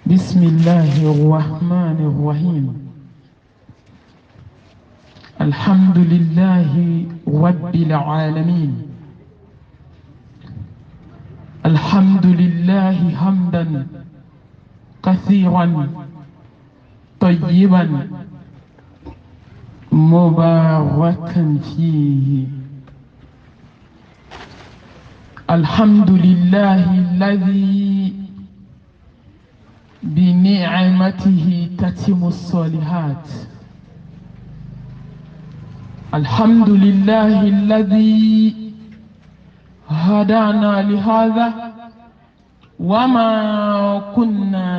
بسم الله الرحمن الرحيم. الحمد لله رب العالمين. الحمد لله حمدا كثيرا طيبا مباركا فيه. الحمد لله الذي بنعمته تتم الصالحات. الحمد لله الذي هدانا لهذا وما كنا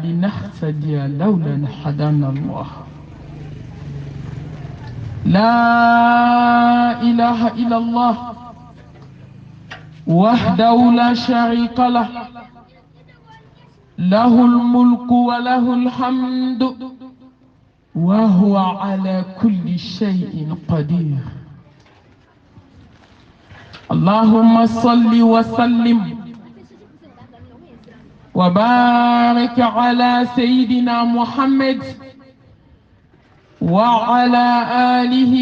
لنهتدي لولا أن هدانا الله. لا إله إلا الله وحده لا شريك له، له الملك وله الحمد وهو على كل شيء قدير. اللهم صل وسلم وبارك على سيدنا محمد وعلى آله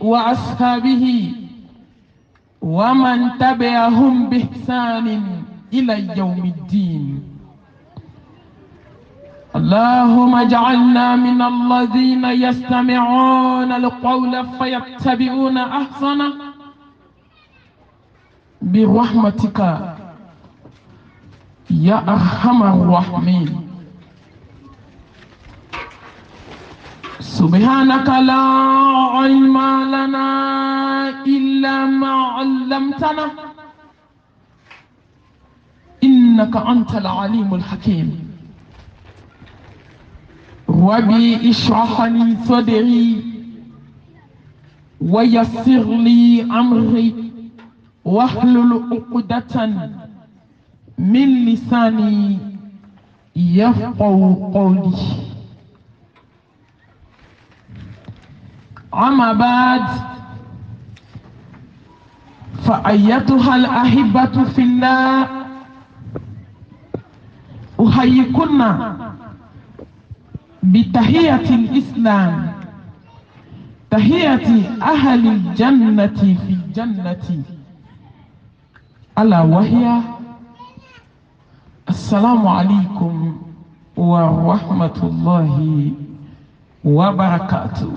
وأصحابه ومن تبعهم بإحسان إلى يوم الدين. اللهم اجعلنا من الذين يستمعون القول فيتبعون أحسنه برحمتك يا أرحم الراحمين. سبحانك لا علم لنا إلا ما علمتنا إنك أنت العليم الحكيم. ربي اشرح لي صدري ويسر لي أمري واحلل عقدة من لساني يفقهوا قولي. أما بعد، فأيتها الأحبة في الله، أحييكن بتحية الإسلام، تحية أهل الجنة في الجنة، ألا وهي السلام عليكم ورحمة الله وبركاته.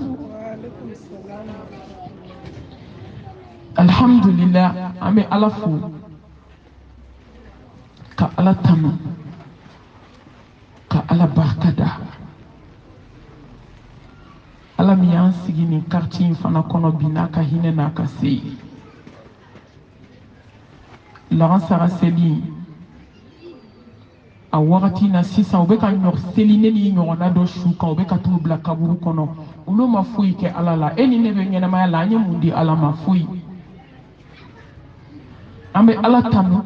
الحمد لله. أمي ألفو كألا تمو كألا بركدا. Ala mi y'an sigi nin quartier in fana kɔnɔ bi n'a ka hinɛ n'a ka se ye. Lansara seli a wagati na sisan u bɛ ka ɲɔ seli ne ni ɲɔgɔnna dɔ su kan u bɛ ka t'u bila kaburu kɔnɔ. Olu ma foyi kɛ Ala la. E ni ne bɛ ɲɛnamaya la an ye mun di Ala ma? Foyi. An bɛ Ala tanu.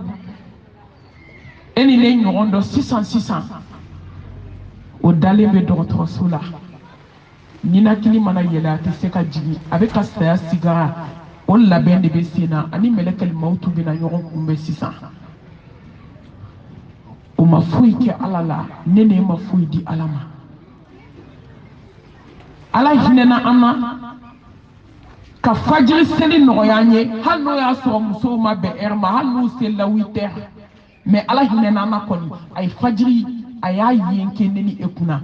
E ni ne ɲɔgɔn dɔ sisan o dalen bɛ dɔgɔtɔrɔso la. Ninakili mana yɛlɛ a tɛ se ka jigin, a bɛ ka saya sigara, o labɛn de bɛ sen na, ani mɛlɛkɛl mawutu bɛna ɲɔgɔn kunbɛn sisan. O ma foyi kɛ Ala la, ne ma foyi di Ala ma. Ala hinɛna an na ka fajiri seli nɔgɔya an ye, hali n'o y'a sɔrɔ musow ma bɛn heure ma, hali n'u selila 8 heures, mais Ala hinɛna an na kɔni, a ye fajiri a y'a yen kɛ ne ni e kunna.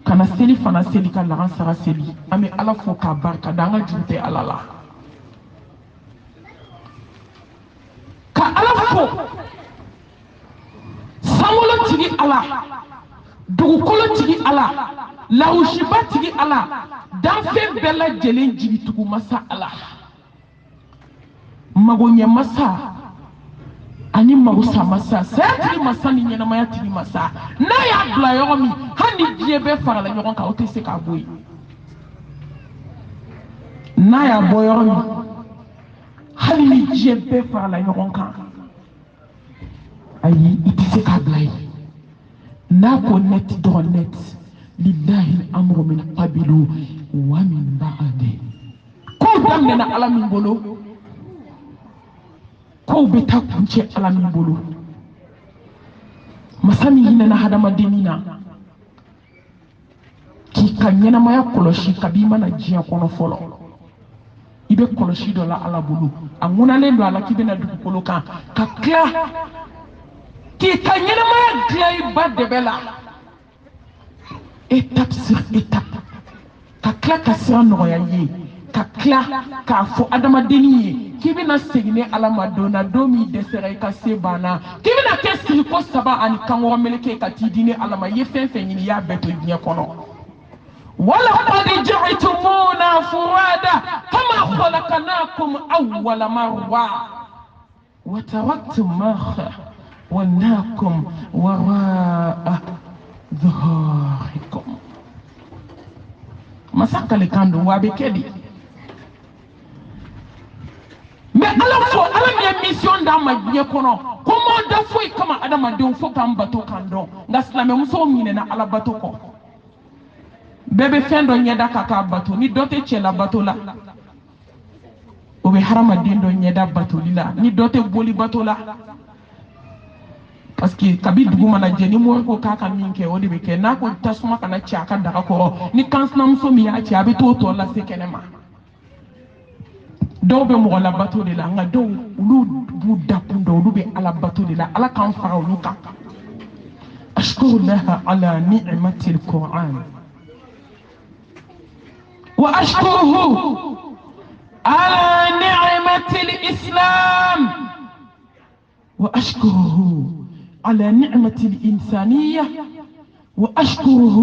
Kana seli fana seli ka lansara seli. An bɛ Ala fo k'a barika da, an ka juru tɛ Ala la. Ka Ala fo, sankolo tigi Ala, dugukolo tigi Ala, lahusiba tigi Ala, danfɛn bɛɛ lajɛlen jigitugu masa Ala, magoɲɛ masa ani magosa masa, saya tigi masa ni ɲɛnamaya tigi masa. N'a y'a bila yɔrɔ min, hali ni diɲɛ bɛɛ farala ɲɔgɔn kan o tɛ se k'a bɔ yen. N'a y'a bɔ yɔrɔ min, hali ni diɲɛ bɛɛ farala ɲɔgɔn kan, ayi i tɛ se k'a bila yen. N'a ko net dɔrɔn net, lillahi al-amru min qablu wa min ba'di. Ko daminɛna Ala min bolo, kow bɛ taa kuncɛ Ala min bolo. masami hinana hadamadenina k'i ka ɲɛnamaya kɔlɔsi kabi mana diɲɛ kɔnɔ fɔlɔ i bɛ kɔlɔsi dɔ la Ala bolo a ŋunalen don a la k'i bɛna dugukolo kan ka tila k'i ka ɲɛnamaya dilan i ba dɛbɛ la étape sur étape ka tila ka sira nɔgɔya ye ka tila k'a fɔ adamadenni ye k'i bɛna segin ni Ala ma don na don min dɛsɛra i ka se banna k'i bɛna kɛ siriko 3 ani kankɔrɔ meleke ka t'i di ni Ala ma i ye fɛn fɛn ɲini i y'a bɛɛ to diɲɛ kɔnɔ ولقد جئتمونا فرادا كما خلقناكم أول مرة وتركتم ما خولناكم وراء ظهوركم مساك لكاندو وابكدي mais ala fo ala mi mission da ma diɲɛ kɔnɔ comment da foyi kama adamadenw fo kan bato kan dɔn nka silamɛ musow ɲinɛna ala bato kɔ bɛɛ bɛ fɛn dɔ ɲɛda ka k'a bato ni dɔ tɛ cɛla bato la o bɛ hadamaden dɔ ɲɛda batoli la ni dɔ tɛ boli bato la parce que kabi dugu mana jɛ ni mɔri ko k'a ka min kɛ o de bɛ kɛ n'a ko tasuma kana ci a ka daga kɔrɔ ni kansinamuso min y'a ci a bɛ t'o tɔ lase kɛnɛma dɔw bɛ mɔgɔ la bato de la nka dɔw olu b'u dakun dɔn olu bɛ ala bato de la ala k'an fara olu kan ashkurulaha ala ni'matil Qur'an وأشكره على نعمة الإسلام وأشكره على نعمة الإنسانية وأشكره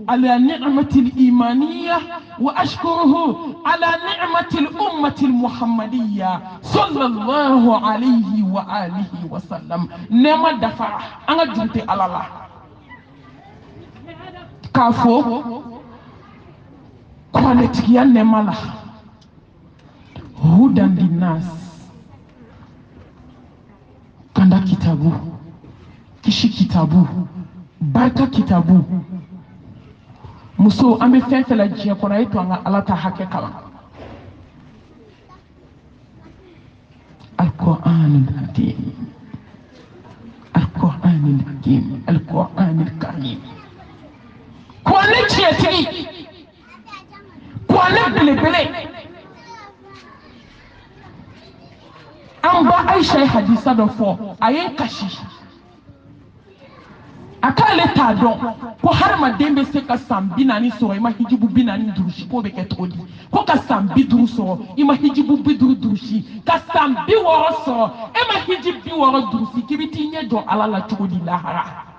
على نعمة الإيمانية وأشكره على نعمة الأمة المحمدية صلى الله عليه وآله وسلم نعم دفع أنا جنت على الله كافو kwaletikia nemala hudan linnas kanda kitabu kishi kitabu barka kitabu muso ambe fɛn la diɲɛ kɔnɔ e to an ka ala ta hakɛ kalan alquran alhakim alquran alhakim alquran alkarim kwale tiɛtigi kwale belebele an ba Aisha ye hadisa dɔ fɔ a ye kasi a k'ale t'a dɔn ko hadamaden bɛ se ka san 40 sɔrɔ i ma hijibu 40 durusi k'o bɛ kɛ cogo di ko ka san 50 sɔrɔ i ma hijibu 50 durusi ka san 60 sɔrɔ e ma hijibu 60 durusi k'i bɛ t'i ɲɛ jɔ ala la cogo di lahara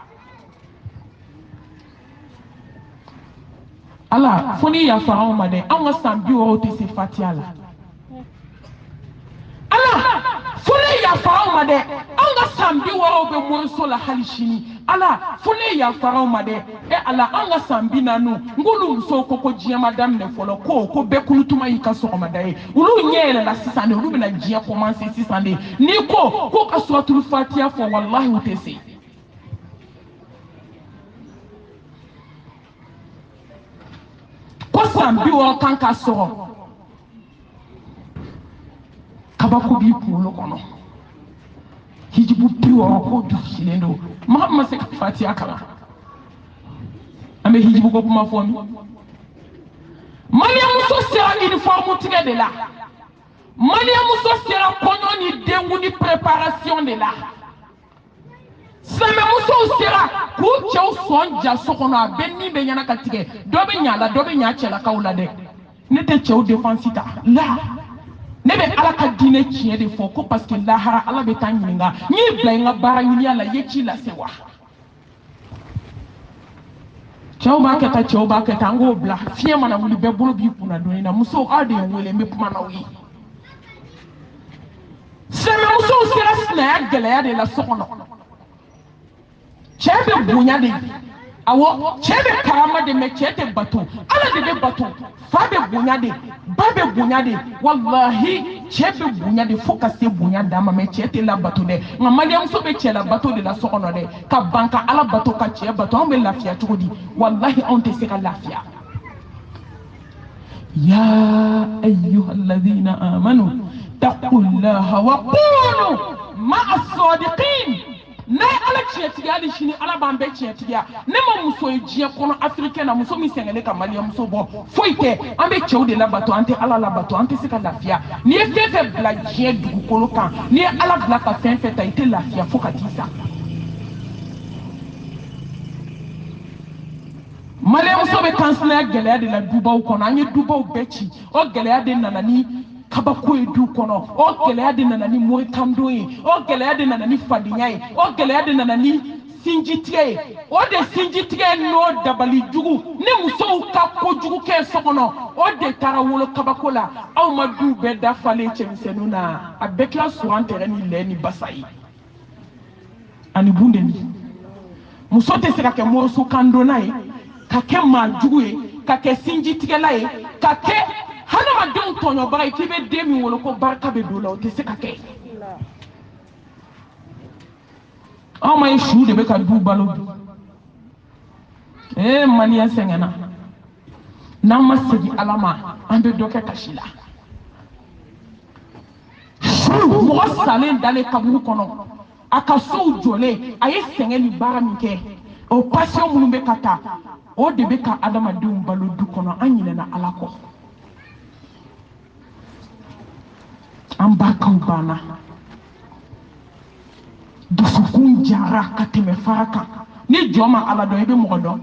ala fo ni yafa anw ma dɛ anw ka san 60 tɛ se fatiya la ala fo ni yafa anw ma dɛ anw ka san 60 bɛ moriso la hali sini ala fo ni yafa anw ma dɛ e ala anw ka san 40 ngolu muso ko diɲɛ ma daminɛ fɔlɔ ko bɛɛ kulutuma y'i ka sɔgɔmada ye olu ɲɛ yɛlɛla sisan de olu bɛna diɲɛ commencer sisan de ni ko ka suratul fatiya fɔ wallahi u tɛ se ko san 60 kan ka sɔrɔ kabako b'i kunkolo kɔnɔ hijibu 60 ko dusulen don maa ma se ka fatiya kalan an bɛ hijibu ko kuma fɔ min Mariamuso sera uniforme tigɛ de la Mariamuso sera kɔɲɔ ni denkundi ni préparation de la Silamɛmusow sera k'u cɛw sɔn ja so kɔnɔ a bɛɛ ni bɛ ɲɛna ka tigɛ dɔ bɛ ɲa la dɔ bɛ ɲa cɛlakaw la dɛ ne tɛ cɛw défense ta la ne bɛ ala ka diinɛ tiɲɛ de fɔ ko parce que lahara ala bɛ taa ɲininka n y'i bila n ka baara ɲiniya la i ye ci lase wa cɛw b'a kɛ tan cɛw b'a kɛ tan an k'o bila fiɲɛ mana wuli bɛɛ bolo b'i kunna donni na musow aw de ye n wele n bɛ kuma n'aw ye silamɛmusow sera sinaya gɛlɛya de la so kɔnɔ cɛ bɛ bonya de awɔ cɛ bɛ karama de mɛ cɛ tɛ bato ala de bɛ bato fa bɛ bonya de ba bɛ bonya de wallahi cɛ bɛ bonya de fo ka se bonya d'a ma mɛ cɛ tɛ la bato dɛ nka mariamuso bɛ cɛ la bato de la so kɔnɔ dɛ ka ban ka ala bato ka cɛ bato anw bɛ lafiya cogo di wallahi anw tɛ se ka lafiya ya ayyuhalladhina amanu taqullaha wa qulu ma'a as-sadiqin na ala tietiya di shini ala bambe tietiya ne ma muso e jiye kono africain na muso mi sengele ka mali muso bo foite ambe chew de la bato ante ala la bato ante sika lafia ni e fefe bla jiye dugu kolo kan ni ala bla ka fen fe ta ite lafia fo ka tisa mali muso be kansela geleya de la dubaw kono anye dubaw bechi o geleya de nanani kabako edu kono o geleya de nanani mori kando ye o geleya de nanani fadinya ye o geleya de nanani sinjitie o de sinjitie no dabali jugu ne muso ka ko jugu ke sokono o de tara wolo kabako la aw ma du be da fale chemisenu na abekla suran tereni leni basayi ani bundeni muso te sera ke morosu kando na ye ka kɛ maa jugu ye ka kɛ sinjitigɛla ye ka kɛ hadamadenw tɔɲɔbaga ye k'i bɛ den min wolo ko barika bɛ don la o tɛ se ka kɛ anw ma ye su de bɛ ka du balo maliyɛn sɛgɛnna n'an ma segin ala ma an bɛ dɔ kɛ kasi la su mɔgɔ salen dalen kaburu kɔnɔ a ka sow jɔlen a ye sɛgɛn ni baara min kɛ o passion minnu bɛ ka taa o de bɛ ka adamadenw balo du kɔnɔ an ɲinɛna ala kɔ an bakaw banna dusukun jara ka tɛmɛ fara kan ni jɔn ma ala dɔn i bɛ mɔgɔ dɔn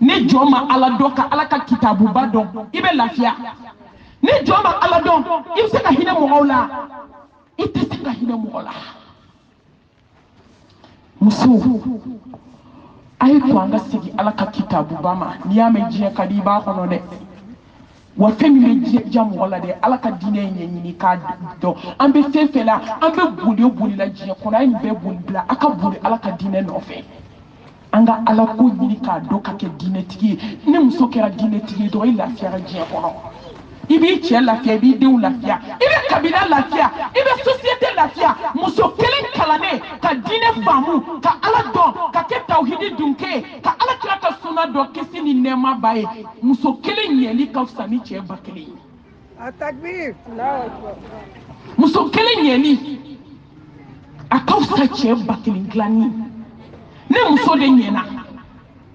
ni jɔn ma ala dɔn ka ala ka kitabuba dɔn i bɛ lafiya ni jɔn ma ala dɔn i bɛ se ka hinɛ mɔgɔw la i tɛ se ka hinɛ mɔgɔ la muso a ye to an ka segin ala ka kitabuba ma n'i y'a mɛn diɲɛ ka di i b'a kɔnɔ dɛ wa fɛn min bɛ diya mɔgɔ la dɛ ala ka diinɛ ɲɛɲini k'a dɔn an bɛ fɛn fɛn la an bɛ boli o boli la diɲɛ kɔnɔ a ye nin bɛɛ boli bila a ka boli ala ka diinɛ nɔfɛ an ka ala ko ɲini k'a dɔn ka kɛ diinɛtigi ye ni muso kɛra diinɛtigi ye dɔrɔn i lafiyara diɲɛ kɔnɔ i b'i cɛ lafiya i b'i denw lafiya i bɛ kabila lafiya i bɛ société lafiya muso kelen kalannen ka diinɛ faamu ka ala dɔn ka kɛ tawhidi dunkɛ ye ka ala kira ka sunna dɔn kisi ni nɛɛma ba ye muso kelen ɲɛli ka fisa ni cɛ ba kelen ye muso kelen ɲɛli a ka fisa cɛ ba kelen dilanni ne muso de ɲɛna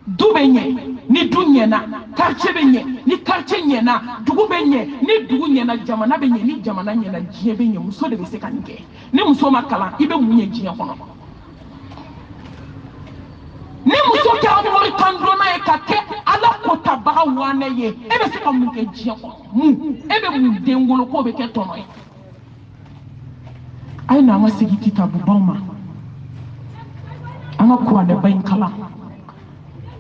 du bɛ ɲɛ ni du ɲɛna quartier bɛ ɲɛ ni quartier ɲɛna dugu bɛ ɲɛ ni dugu ɲɛna jamana bɛ ɲɛ ni jamana ɲɛna diɲɛ bɛ ɲɛ muso de bɛ se ka nin kɛ ni muso ma kalan i bɛ mun ye diɲɛ kɔnɔ ni muso kɛra mori kandonna ye ka kɛ ala kotabaga wanɛ ye e bɛ se ka mun kɛ diɲɛ kɔnɔ mun e bɛ mun den wolo k'o bɛ kɛ tɔnɔ ye a ye n'an ka segin kitabubaw ma an ka kuranɛba in kalan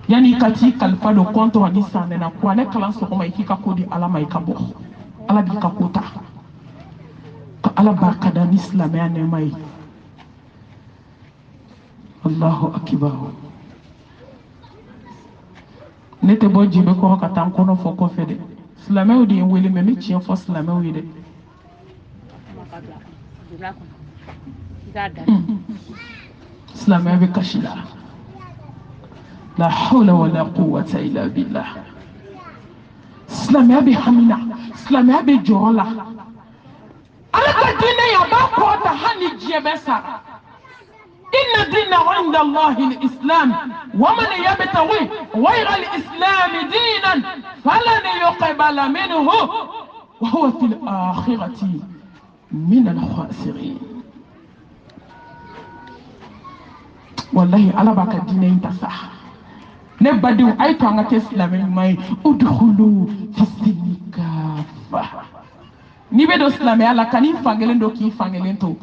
yani ka t'i kalifa don kɔntɔ ani sanɛna kuranɛ kalan sɔgɔma i k'i ka ko di ala ma i ka bɔ ala b'i ka ko ta ka ala barika da ni silamɛya nɛɛma ye allahu akibar ne tɛ bɔ jibe kɔrɔ ka taa n kɔnɔ fɔ kɔfɛ dɛ silamɛw de ye n wele mɛ n bɛ tiɲɛ fɔ silamɛw ye dɛ silamɛya bɛ kasi la la hawla wala quwwata illa billah silamɛya bɛ hamina silamɛya bɛ jɔrɔ la ala ka diinɛ ye a b'a kɔrɔta hali ni diɲɛ bɛ sara inna diina inda allahi al-islam wa man yabtaghi ghayra al-islam diinan falan yuqbala minhu wa huwa fil akhirati min al-khasirin wallahi ala b'a ka diinɛ in ta sa ne badenw a ye to an ka kɛ silamɛ ɲuman ye udkhulu fi silmi kaffa n'i bɛ don silamɛya la kan'i fankelen don k'i fankelen to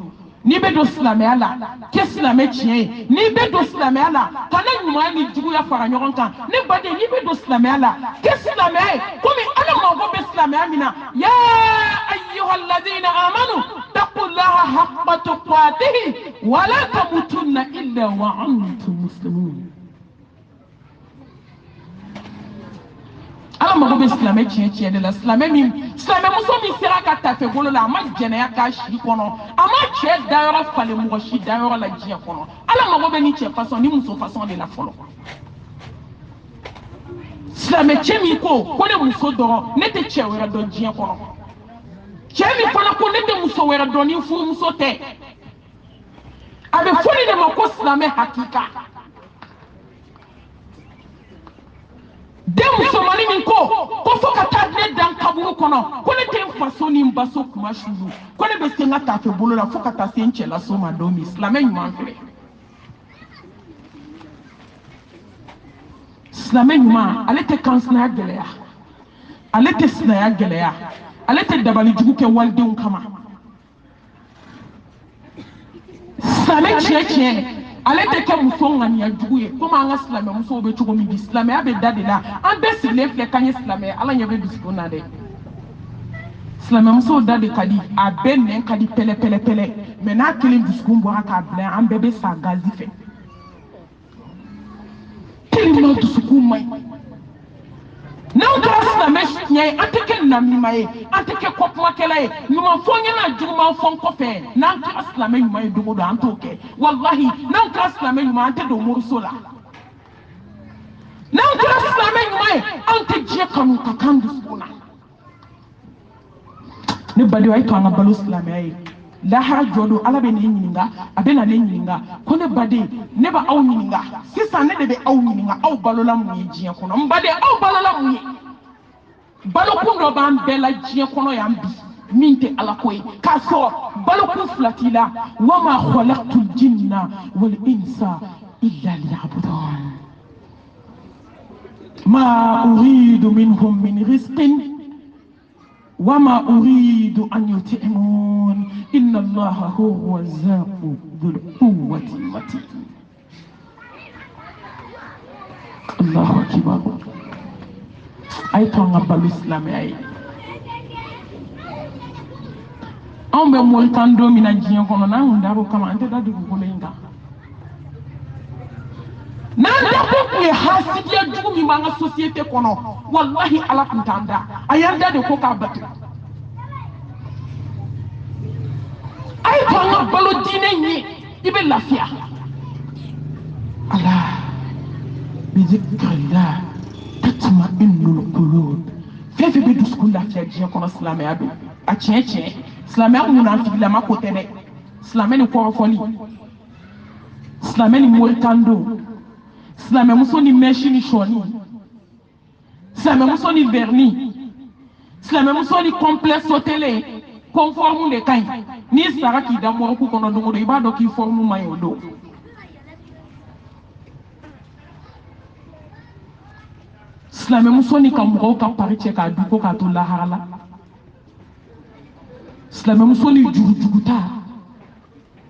n'i bɛ don silamɛya la kɛ silamɛ tiɲɛ ye n'i bɛ don silamɛya la kana ɲuman ni juguya fara ɲɔgɔn kan ne baden n'i bɛ don silamɛya la kɛ silamɛya ye komi ala mago bɛ silamɛya min na ya ayyuhalladhina amanu taqullaha haqqa tuqatihi wa la tamutunna illa wa antum muslimun ala mago bɛ silamɛ tiɲɛ de la silamɛ muso min sera ka tafe bolo la a ma jɛnɛya k'a si kɔnɔ a ma cɛ dayɔrɔ falen mɔgɔ si dayɔrɔ la diɲɛ kɔnɔ ala mago bɛ ni cɛ fasɔn ni muso fasɔn de la fɔlɔ silamɛ cɛ min ko ne muso dɔrɔn ne tɛ cɛ wɛrɛ dɔn diɲɛ kɔnɔ cɛ min fana ko ne tɛ muso wɛrɛ dɔn ni furumuso tɛ abe foni de ma ko silamɛ hakika den musomani min ko fo ka taa ne dan kaburu kɔnɔ ko ne tɛ n faso ni n baso kuma sulu ko ne bɛ se n ka tafe bolo la fo ka taa se n cɛla so ma don min silamɛ ɲuman filɛ silamɛ ɲuman ale tɛ kansinaya gɛlɛya ale tɛ sinaya gɛlɛya ale tɛ dabalijugu kɛ walidenw kama silamɛ tiɲɛ ale tɛ kɛ muso ŋaniya jugu ye komi an ka silamɛ musow bɛ cogo min bi silamɛya bɛ da de la an bɛɛ sigilen filɛ k'an ye silamɛ ala ɲɛ bɛ dusukun na dɛ silamɛ musow da de ka di a bɛɛ nɛn ka di pɛlɛ mɛ n'a kelen dusukun bɔra k'a bila an bɛɛ bɛ sa gazi fɛ tellement dusukun man ɲi n'anw kɛra silamɛ tiɲɛ ye an tɛ kɛ namima ye an tɛ kɛ kɔkumakɛla ye ɲuman fɔ n ɲɛna juguman fɔ n kɔfɛ n'an kɛra silamɛ ɲuman ye don o don an t'o kɛ walahi n'anw kɛra silamɛ ɲuman an tɛ don moriso la n'anw kɛra silamɛ ɲuman ye anw tɛ diɲɛ kanu ka kan dusukun na ne badenw a ye to an ka balo silamɛya ye lahara jɔ don ala bɛ ne ɲininka a bɛ na ne ɲininka ko ne baden ne bɛ aw ɲininka sisan ne de bɛ aw ɲininka aw balola mun ye diɲɛ kɔnɔ n baden aw balola mun ye balokun dɔ b'an bɛɛ la diɲɛ kɔnɔ yan bi min tɛ ala ko ye k'a sɔrɔ balokun fila t'i la wa ma khalaqtul jinna wal insa illa liya'budun ma uridu minhum min rizqin وما أريد أن يطعمون إن الله هو الرزاق ذو القوة المتين الله أكبر أي كان بالإسلام أي أم بمولتان دومينا جيان كنا نندارو كما أنت دادو كولينغا nanda ko ye hasidiya jugu min b'an ka société kɔnɔ wallahi ala kun t'an da a y'an da de ko k'a batu a ye to an ka balo diinɛ ɲɛ i bɛ lafiya ala bi zikrillah tatma'innul qulub fɛn fɛn bɛ dusukun lafiya diɲɛ kɔnɔ silamɛya don a tiɲɛ silamɛya munafigilama ko tɛ dɛ silamɛ ni kɔrɔfɔli silamɛ ni moritando silamɛ muso ni mèche ni sɔni silamɛ muso ni verni silamɛ muso ni complet sotele conforme de ka ɲi n'i sara k'i da mɔrɔku kɔnɔ don o don i b'a dɔn k'i forme man ɲi o don silamɛ muso ni ka mɔgɔw ka pari cɛ k'a du ko k'a to lahara la silamɛ muso ni jugujuguta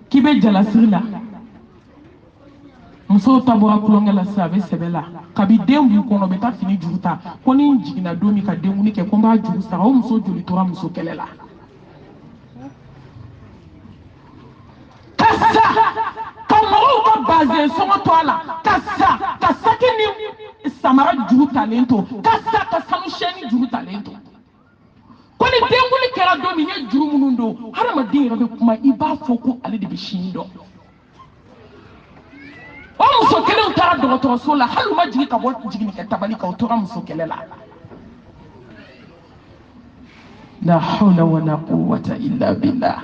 k'i bɛ jalasiri la muso ta bɔra kulonkɛ la sisan a bɛ sɛbɛ la kabi den b'u kɔnɔ bɛ taa fini juru ta ko ni n jiginna don min ka denkundi kɛ ko n b'a juru sara o muso joli tora muso kɛlɛ la ka sa ka mɔgɔw ka bazɛn sɔngɔ to a la ka sa ka saki ni samara juru talen to ka sa ka sanu sɛni juru talen to ko ni denkundi kɛra don min ye juru minnu don hadamaden yɛrɛ bɛ kuma i b'a fɔ ko ale de bɛ sini dɔn o muso kelen taara dɔgɔtɔrɔso la hali u ma jigin ka bɔ jiginnikɛ tabali kan u tora muso kɛlɛ la la hawla wala quwwata illa billah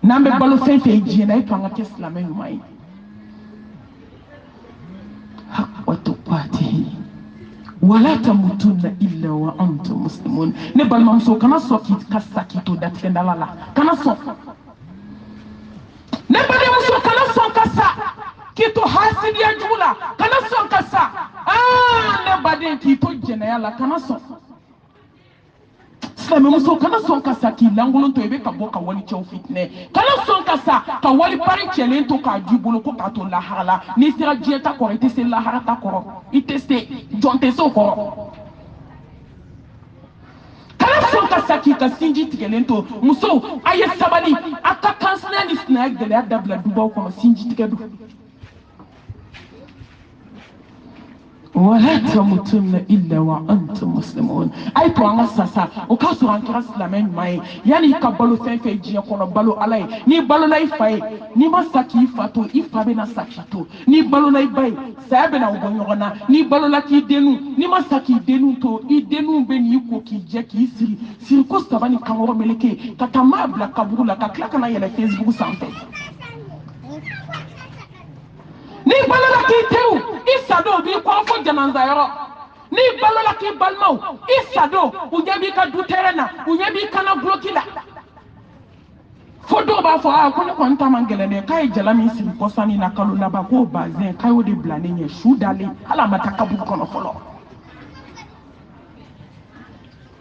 n'an bɛ balo fɛn fɛn diɲɛ na e to an ka kɛ silamɛ ɲuman ye haqqa tuqatihi wala tamutunna illa wa antum muslimun ne balimamuso kana sɔn k'i ka sa k'i to datigɛndala la kana sɔn ne balimamuso kana sɔn ka sa k'i to hasidiya jugu la kana sɔn ka sa ne baden k'i to jɛnɛya la kana sɔn silamɛ muso kana sɔn ka sa k'i lankolon to i bɛ ka bɔ ka wali cɛw fitinɛ kana sɔn ka sa ka wali pari cɛlen to k'a di bolo ko k'a to lahara la n'i sera diɲɛ ta kɔrɔ i tɛ se lahara ta kɔrɔ i tɛ se jɔn tɛ se o kɔrɔ kana sɔn ka sa k'i ka sinji tigɛlen to musow a ye sabali a ka kansinaya ni sinaya gɛlɛya dabila dubaw kɔnɔ sinji tigɛ don wala tamutunna illa wa antum muslimun ay to anga sasa o ka so an kira silamɛ ɲuman ye yani ka balo fɛn fɛn diɲɛ kɔnɔ balo ala ye ni balo la i fa ye ni ma sa k'i fa to i fa bɛna sa k'i to ni balo la i ba ye saya bɛna o bɔ ɲɔgɔn na ni balo la k'i denu ni ma sa k'i denu to i denu bɛ n'i ko k'i jɛ k'i siri siri ko saba ni kankɔrɔ meleke ka taa maa bila kaburu la ka tila kana yɛlɛ Facebook sanfɛ ni balola ki tew isado bi ko fo jananza yoro ni balola ki balmaw isado unyabi ka duterena unyabi kana blokila fodo ba fo a ko ne ko ntama ngelene kay jalami sin ko sani na kalu na ba ko bazin kay o de blane nye shudale ala mataka bu kono folo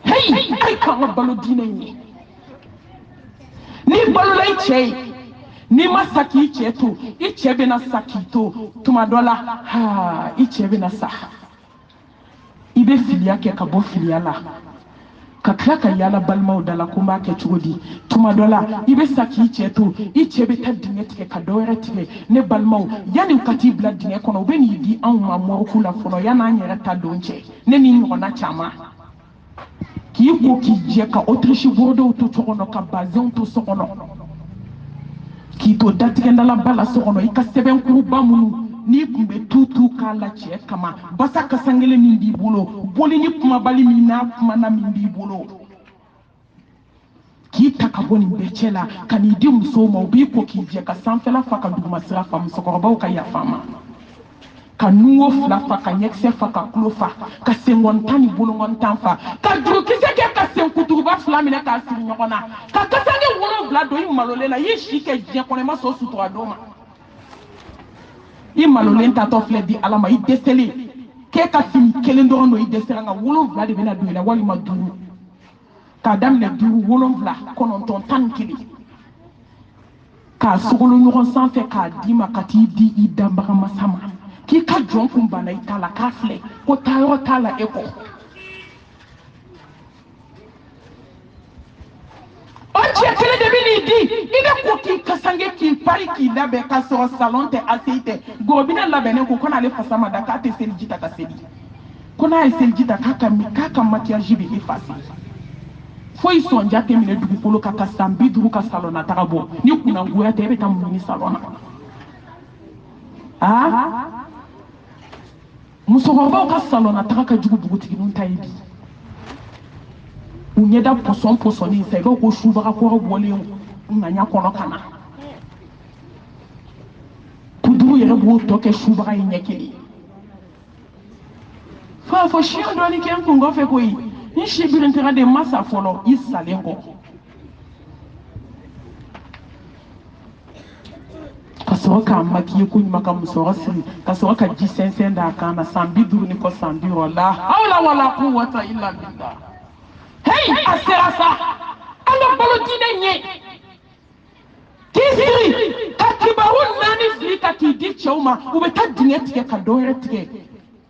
hey ay ka balo dine ni balola iche ni masaki iche to iche be na sakito tumadola ha iche be na sa ibe filia ke ka bo filia la ka klaka yala balmaw dala kuma ke chugodi tumadola ibe saki iche to iche be ta dinget ke ka doere tike ne balmaw yani kati bla dinge kono be ni di an ma mo kula fono yana nyere ta donche ne ni ngona chama ki ko ki je ka autriche bordeaux to tokono ka bazon to sokono ki to datige ndala bala sokono ikaseben kuru bamunu ni kumbe tutu kala che kama basa kasangele mindi bolo boli ni kuma bali mina kuma na mindi bolo ki takaboni mbechela kanidi musoma ubi ko ki je ka sanfela faka duguma sira fam sokoroba ka ya fama kanuo fla faka nyekse faka klofa ka sengontani bolo ngontanfa ka duru kiseke ka senkutuba fla mina ka siri nyokona ka kasange wono bla do imalolela yishike je konema so suto adoma imalolen ta to fle di alama I desele ke ka fini kelen do no I desela nga wolo vla de bena do ila wali maduru ka damne duru wolo vla kono ton tankili ka sugulu nyugo sanfe ka dima ka ti di idamba masama ki ka jon kumbana itala ka fle ko tayo tala eko Oche tele de bini di ide ko ki kasange ki pari ki labe ka so salon te asite gobina labe ne ko kona le fasama da ka te seljita ka seli kona e seljita ka ka makiyaji bi ifasi foi sonja te mine dugu polo ka sambi duru ka salona tagabo ni kuna nguya te be tamu ni salona musokɔrɔbaw ka salona taga ka jugu dugutigininw ta ye bi u ɲɛda pɔsɔni fɛ dɔw ko subaga kɔrɔ bɔlen ŋaɲa kɔnɔ ka na kuduru yɛrɛ b'o tɔ kɛ subaga ye ɲɛ kelen fa fɔ siɲɛ dɔɔni kɛ n kun kɔfɛ koyi n si birintɛga de masa fɔlɔ I salen kɔ ka sɔrɔ k'a makiye ko ɲuman ka musɔrɔ siri ka sɔrɔ ka ji sɛnsɛn d'a kan na san 50 ni kɔ san 60 la hawla wala quwwata illa billah hey a sera sa ala balo diinɛ ɲɛ k'i siri ka kibaru 4 fili ka k'i di cɛw ma u bɛ taa dingɛ tigɛ ka dɔ wɛrɛ tigɛ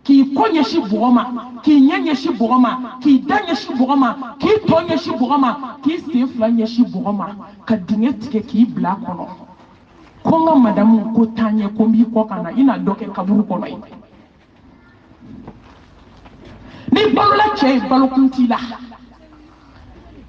k'i kɔ ɲɛsi bɔgɔ ma k'i ɲɛ ɲɛsi bɔgɔ ma k'i da ɲɛsi bɔgɔ ma k'i tɔ ɲɛsi bɔgɔ ma k'i sen fila ɲɛsi bɔgɔ ma ka dingɛ tigɛ k'i bila a kɔnɔ ko n ka madamu ko taa ɲɛ ko n b'i kɔ ka na I na dɔ kɛ kaburu kɔnɔ ye ni balola cɛ ye balokun t'i la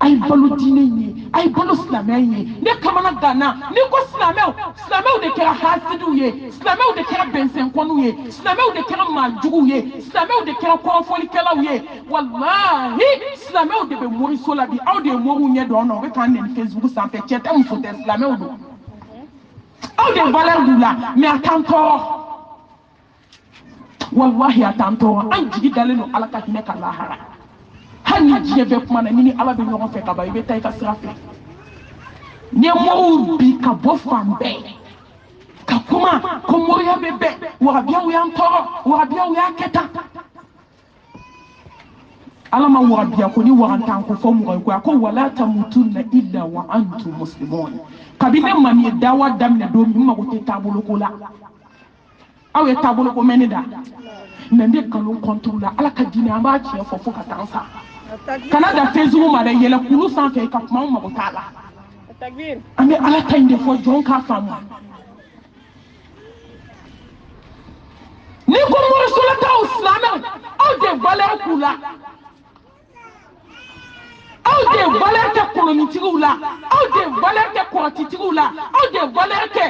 a ye balo diinɛ ye a ye balo silamɛya ye ne kamana ganna ni ko silamɛw de kɛra hasidiw ye silamɛw de kɛra bɛnsɛnkɔniw ye silamɛw de kɛra maajuguw ye silamɛw de kɛra kɔrɔfɔlikɛlaw ye walahi silamɛw de bɛ moriso la bi aw de ye moriw ɲɛ dɔn na u bɛ k'an nɛni Facebook sanfɛ cɛ tɛ muso tɛ silamɛw don aw de valeur b'u la mais a t'an tɔɔrɔ wallahi a t'an tɔɔrɔ an jigi dalen don Ala ka hinɛ ka lahara hali ni diɲɛ bɛ kuma na ni ni Ala bɛ ɲɔgɔn fɛ ka ban I bɛ taa I ka sira fɛ ɲɛmɔgɔw bi ka bɔ fan bɛɛ ka kuma ko moriya bɛ bɛɛ wagabiyaw y'an tɔɔrɔ wagabiyaw y'a kɛ tan Ala ma wagabiya ko ni wagantan ko fɔ mɔgɔ ye ko a ko wala tamutunna illa wa antum muslimun kabini ne ma min ye dawa daminɛ don min mago tɛ taabolo ko la aw ye taabolo ko mɛn ne da mais n bɛ nkalon kɔntu la Ala ka diinɛ an b'a tiɲɛ fɔ ka taa sa kana da Facebook ma dɛ yɛlɛ kulu sanfɛ ka kuma an mago t'a la an bɛ Ala ta in de fɔ jɔn k'a faamu ni ko morisolataw silamɛw aw de valeur k'u la aw de valeur kɛ kolonitigiw la aw de valeur kɛ kɔrɔtitigiw la aw de valeur kɛ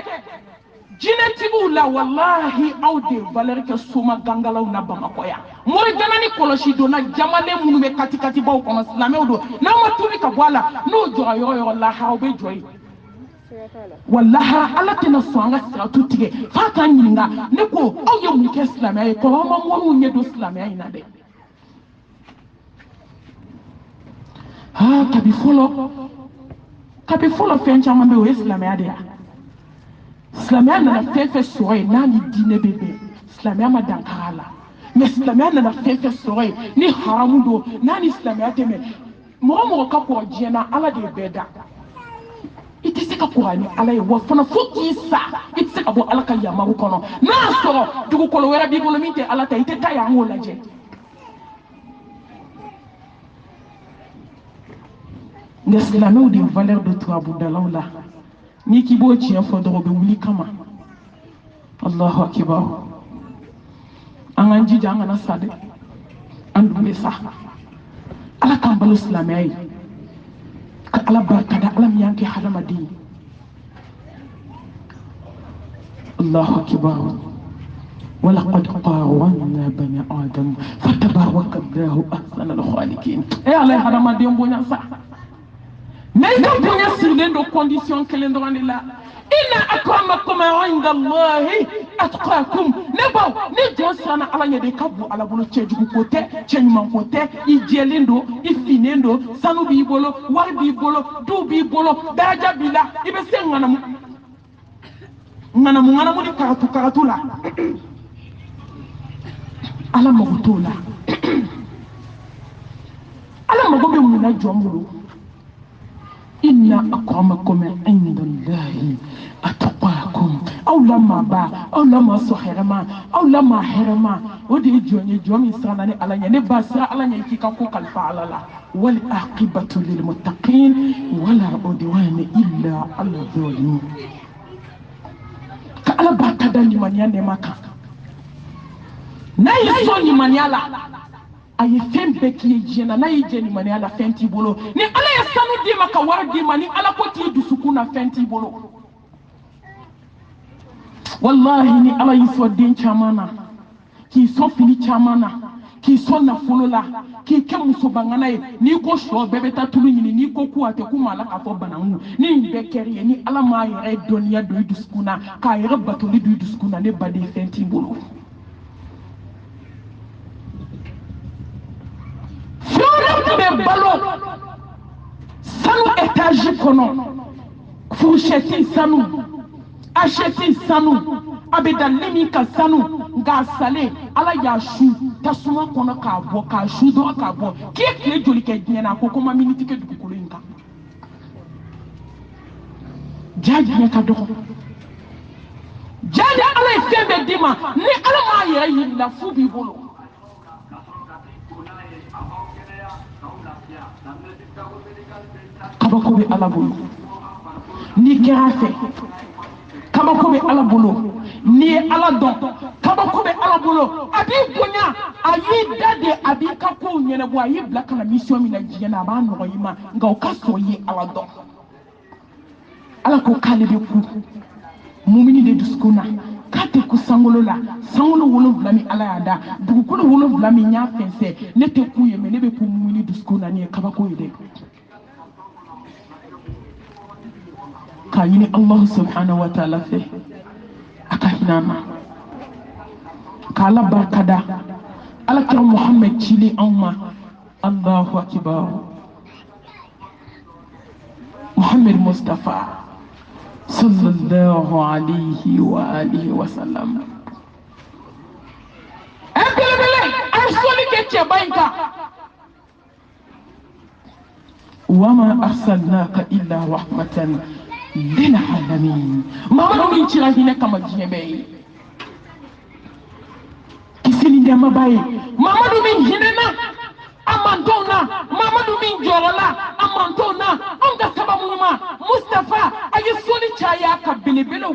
jinɛtigiw la wallahi aw de valeur kɛ soma gangalaw la Bamakɔ yan mori gana ni kɔlɔsi donna jamalen minnu bɛ katikatibaw kɔnɔ silamɛw don n'aw ma tubi ka bɔ a la n'o jɔra yɔrɔ yɔrɔ lahara aw bɛ jɔ yen wallahi ala tena so anga siratu tige fa ka nyinga ne ko aw ye mun ke islamia ko ma mo nye do islamia ina de ha kabi folo fen chama be o islamia de islamia na fefe soye nani dine bebe islamia ma dankala mais islamia na fefe soye ni haramu do nani islamia teme mo ka ko jena ala de beda ite se ka Qur'ani ala ye wa fana fuki sa ite se ka bo ala ka yamaru kono na soro dugu kolo wera bi bolo minte ala ta ite ta ya ngola je l'islamie ou des valeurs de toi boudalaula ni ki bo ci fo do be wuli kama Allahu akbar an an jija an na sade an dum sa ala kan balu islamai ka ala barka da ala mi yanke hadama din Allahu akbar ولقد قارنا بني آدم فتبارك الله أحسن الخالقين إيه على هذا ما دين بنيا صح نيجا بنيا سيرين دو كونديسيون كلين دو عندنا إن أكرمكم عند الله أتقاكم نبو نيجا سانا على يدي كابو على بلو تشجو كوتة تشجمان كوتة يجيلين دو يفينين دو سانو بيبولو وار بيبولو دو بيبولو داجا بيلا يبسين nganamu ni karatu la ala magutola ala magobe muna jombulu inna akramakum indallahi atqakum aw lama ba aw lama sohirama aw lama hirama odi jomi sana ni ala ne ba sa ala ne kika ko kalfa ala la wal aqibatu lil muttaqin wala udwana illa ala dhalimin ka ala ba kada ni mania ne maka na yeso ni maniala ayi fembe ki jena na yije ni maniala fenti bolo ni ala ya sanu di maka war di mani ala ko ti dusukuna fenti bolo wallahi ni ala yiso din chamana ki so fini chamana ki so na folola ki ke muso bangana ni ko sho bebe ta tulu ni ko ku ate ku mala ka fo bananu ni be keriye ni ala ma yere doniya do dusukuna ka yere batoli do dusukuna ne bade fenti bolo be balo sanu étage kono fourchette sanu acheti sanu abeda limi ka sanu nga sale ala ya shu tasuma kono ka bo ka shu do ka bo ki kle joli ke nyana ko ko ma minute ke du ko linka jaji ka do jaji ala fembe dima ni ala ma yere la fu bi bolo kabako be ala bolo ni kerafe kabako be ala bolo ni ala don kabako be ala bolo abi bonya ayi dade abi kako nyene bo ayi black na mission mi na jena ba no yima nga o kaso yi ala don ala ko kale be ku mumini de duskuna kate ku sangolo wolo blami ala yada dugukolo wolo blami nya fense ne te ku yeme ne be ku mumini duskuna ni kabako yede kayini Allah subhanahu wa ta'ala fe akahinama kala barkada ala kira Muhammad chili amma Allahu akbar Muhammad Mustafa sallallahu alayhi wa alihi wa sallam ebele arsoli ke chebainka wama arsalnaka illa rahmatan للعالمين مامدو من تشراهينا كما جيبي كيسيني دما باي مامدو من هيننا امانتونا مامدو من جورولا امانتونا انغا سباموما مصطفى اي سوني تشايا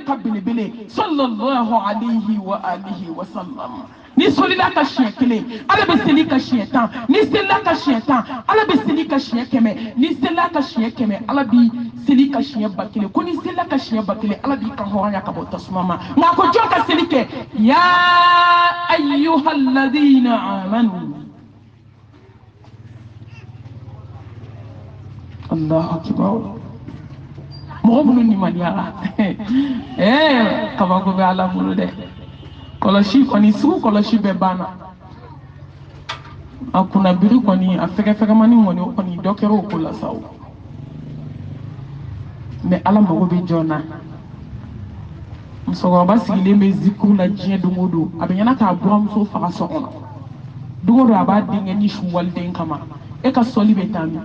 كبلبله صلى الله عليه واله وسلم ni solila ka chien kele ala be seli ka chien tan ni sela ka chien tan ala be seli ka chien keme ni sela ka chien keme ala bi seli ka chien bakele ko ni sela ka chien bakele ala bi kan hoya ka bota sumama na ko joka seli ke ya ayyuhalladhina amanu Allahu akbar mɔgɔ minnu nimaniyara kabako bɛ ala bolo dɛ kɔlɔsi kɔni sugu kɔlɔsi bɛɛ banna a kunnabiri kɔni a fɛgɛfɛgɛmani kɔni o kɔni dɔ kɛra o ko la sa o mais ala mago bɛ jɔn na musokɔrɔba sigilen bɛ zikuru la diɲɛ don o don a bɛ ɲɛna k'a buramuso faga so kɔnɔ don o don a b'a denkɛ ni su waliden kama e ka sɔli bɛ taa min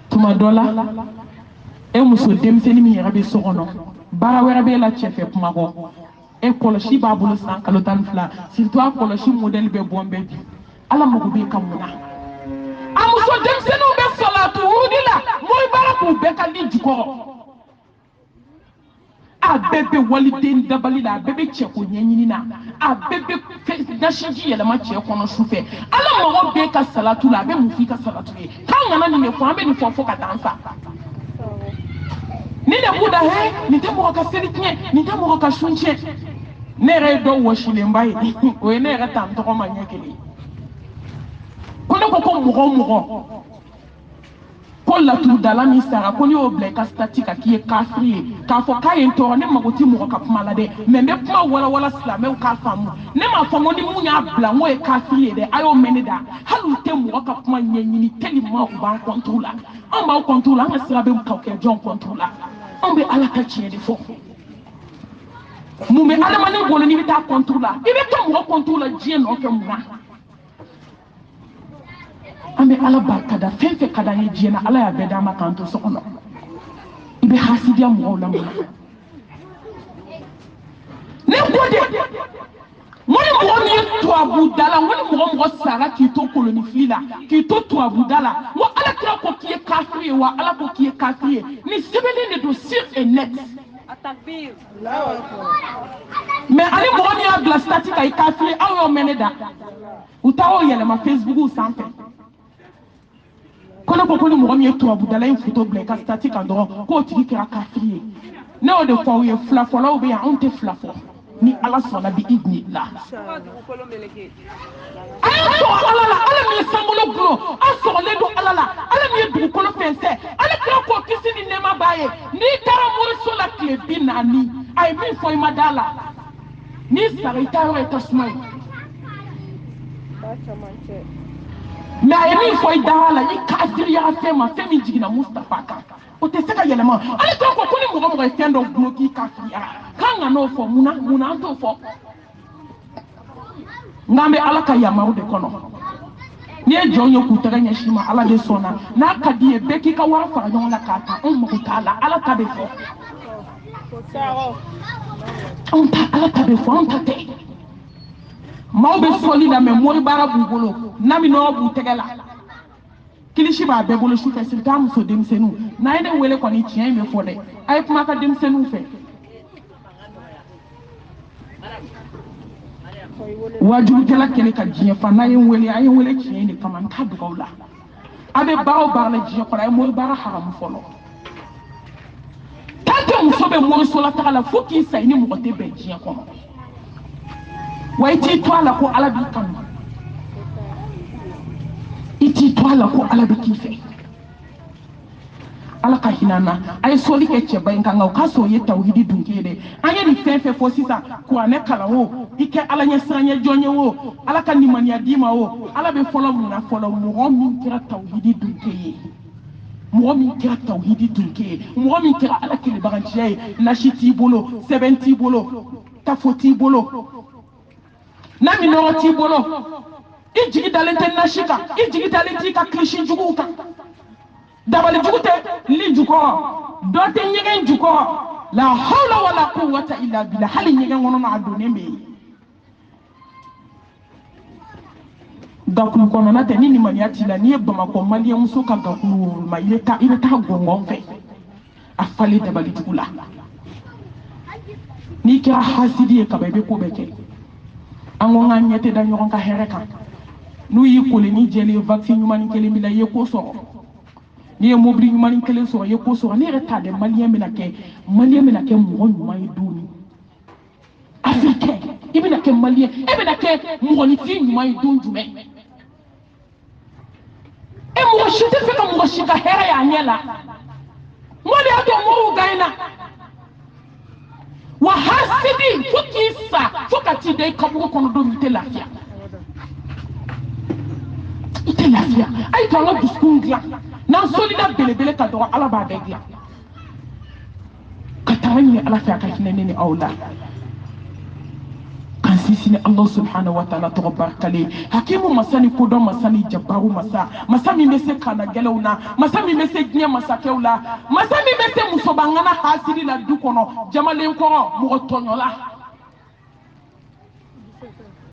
tuma dɔ la e muso denmisɛnnin min yɛrɛ bɛ so kɔnɔ baara wɛrɛ b'e la cɛfɛ kuma kɔ e kɔlɔsi b'a bolo san kalo 12 surtout a kɔlɔsi modèle bɛ bɔ n bɛɛ bi ala mago b'e ka mun na a muso denmisɛnninw bɛ salatu wurudi la mori baara k'u bɛɛ ka di jukɔrɔ a bɛɛ bɛ waliden dabali la a bɛɛ bɛ cɛko ɲɛɲini na a bɛɛ bɛ nasiji yɛlɛma cɛ kɔnɔ sufɛ ala mago b'e ka salatu la a bɛ mun f'i ka salatu ye k'an kana nin de fɔ an bɛ nin fɔ fo ka taa an sa ni de b'u da nin tɛ mɔgɔ ka seli tiɲɛ nin tɛ mɔgɔ ka sun tiɲɛ ne yɛrɛ ye dɔ wɔsilenba ye o ye ne yɛrɛ ta n tɔgɔ ma ɲɛ kelen ko ne ko mɔgɔ o mɔgɔ ko laturudala min sara ko n'i y'o bila i ka stati kan k'i ye kafiri ye k'a fɔ k'a ye n tɔɔrɔ ne mago tɛ mɔgɔ ka kuma la dɛ mais n bɛ kuma walawala silamɛw k'a faamu ne m'a fɔ ko ni mun y'a bila n k'o ye kafiri ye dɛ a y'o mɛn ne da hali u tɛ mɔgɔ ka kuma ɲɛɲini tellement u b'an contre la anw b'aw contre la an ka sira bɛ kɛ jɔn contre la anw bɛ ala ka tiɲɛ de fɔ mun bɛ adamaden bolo n'i bɛ taa contre la i bɛ to mɔgɔ contre la diɲɛ nɔfɛ mun na an bɛ ala barika da fɛn fɛn ka d'an ye diɲɛ na ala y'a bɛɛ d'an ma k'an to so kɔnɔ i bɛ hasidiya mɔgɔw la mun na ne ko de n ko ni mɔgɔ min ye tubabuda la n ko ni mɔgɔ sara k'i to kolonifili la k'i to tubabuda la n ko ala kira ko k'i ye kafiri ye wa ala ko k'i ye kafiri ye ni sɛbɛnlen de don sur et net mais ani mɔgɔ min y'a bila stati kan i kafiri aw y'o mɛn ne da u t'aw yɛlɛma Facebook sanfɛ ko ne ko ni mɔgɔ min ye tubabudala in photo bila i ka stati kan dɔrɔn k'o tigi kɛra kafiri ye ne y'o de fɔ aw ye filafɔlaw bɛ yan anw tɛ fila fɔ ni ala sɔnna bi idni la a ye sɔgɔ ala la ala min ye sankolo gulo aw sɔgɔlen don ala la ala min ye dugukolo fɛnsɛ ala kira k'o kisi ni nɛɛma b'a ye n'i taara moriso la tile 40 a ye min fɔ i ma da la n'i sara i taa yɔrɔ ye tasuma ye mais a ye min fɔ i dara la i kafiriya fɛn ma fɛn min jiginna Mustafa kan o tɛ se ka yɛlɛma ale tɔgɔ ko ni mɔgɔ mɔgɔ ye fɛn dɔ gulo k'i kafiriya k'an ka n'o fɔ munna an t'o fɔ n'an bɛ ala ka yamaruw de kɔnɔ n'i ye jɔn ye k'u tɛgɛ ɲɛsin ma ala de sɔnna n'a ka di ye bɛɛ k'i ka wari fara ɲɔgɔn na k'a ta anw mago t'a la ala ta bɛ fɔ anw ta ala ta bɛ fɔ anw ta tɛ maaw bɛ fɔli la mais mori baara b'u bolo naminɔgɔ b'u tɛgɛ la kilisi b'a bɛɛ bolo sufɛ surtout an muso denmisɛnninw n'a ye ne wele kɔni tiɲɛ in bɛ fɔ dɛ a ye kuma ka denmisɛnninw fɛ wajibikɛla kɛlen ka diɲɛ fa n'a ye n wele a ye n wele tiɲɛ de kama n t'a dogo aw la a bɛ baara o baara la diɲɛ kɔnɔ a ye mori baara haramu fɔlɔ tant que muso bɛ morisola taga la fo k'i sa i ni mɔgɔ tɛ bɛn diɲɛ kɔnɔ wa i t'i to a la ko ala b'i kanu i t'i to a la ko ala bɛ k'i fɛ ala ka hinɛ an na a ye sɔli kɛ cɛba in kan nka o k'a sɔrɔ o ye tawhidi dun kɛ dɛ an ye nin fɛn fɛn fɔ sisan kuranɛ kalan o i kɛ ala ɲɛ siranɲɛ jɔn ye o ala ka nimaniya d'i ma o ala bɛ fɔlɔ mun na fɔlɔ mɔgɔ min kɛra tawhidi dun kɛ ye mɔgɔ min kɛra tawhidi dun kɛ ye mɔgɔ min kɛra ala kelebaganciya ye nasi t'i bolo sɛbɛn t'i bolo tafo t'i bolo naminɔgɔ t'i bolo i jigi dalen tɛ nasi kan i jigi dalen t'i ka kilisi juguw kan dabali jugu tɛ li jukɔrɔ dɔ tɛ ɲɛgɛn jukɔrɔ la hawla wala quwwata illa billah hali ɲɛgɛn kɔnɔ a donnen bɛ yen gakulu kɔnɔna tɛ ni nimaniya t'i la n'i ye bamakɔ maliyɛn muso ka gakulu woroma i bɛ taa gɔngɔn fɛ a falen dabali jugu la n'i kɛra hasidi ye kaba i bɛ ko bɛɛ kɛ an ko n k'an ɲɛ tɛ da ɲɔgɔn ka hɛrɛ kan n'u y'i kole ni jɛlen vaccin ɲuman kelen bila i ye ko sɔrɔ n'i ye mobili ɲuman kelen sɔrɔ i ye ko sɔrɔ ne yɛrɛ t'a dɔn maliyɛn bɛna kɛ mɔgɔ ɲuman ye doni africain i bɛna kɛ maliyɛn e bɛna kɛ mɔgɔninfin ɲuman ye don jumɛn e mɔgɔ si tɛ fɛ ka mɔgɔ si ka hɛrɛ y'a ɲɛ la mo de y'a to mɔgɔw gagnera wa hasidi fo k'i sa fo ka t'i da i kaburu kɔnɔ don min i tɛ lafiya i tɛ lafiya a ye to an ka dusukun dilan n'an solila belebele ka dɔgɔ ala b'a bɛɛ dilan ka taga ɲini ala fɛ a ka hinɛ ne ni aw la kan sinsin Allah subhanahu wa ta'ala tɔgɔ barikalen hakimu masa ni kodɔn masa ni jabaru masa min bɛ se kana gɛlɛnw na masa min bɛ se diɲɛ masakɛw la masa min bɛ se musobangana hasidi la du kɔnɔ jamalen kɔrɔ mɔgɔ tɔɲɔla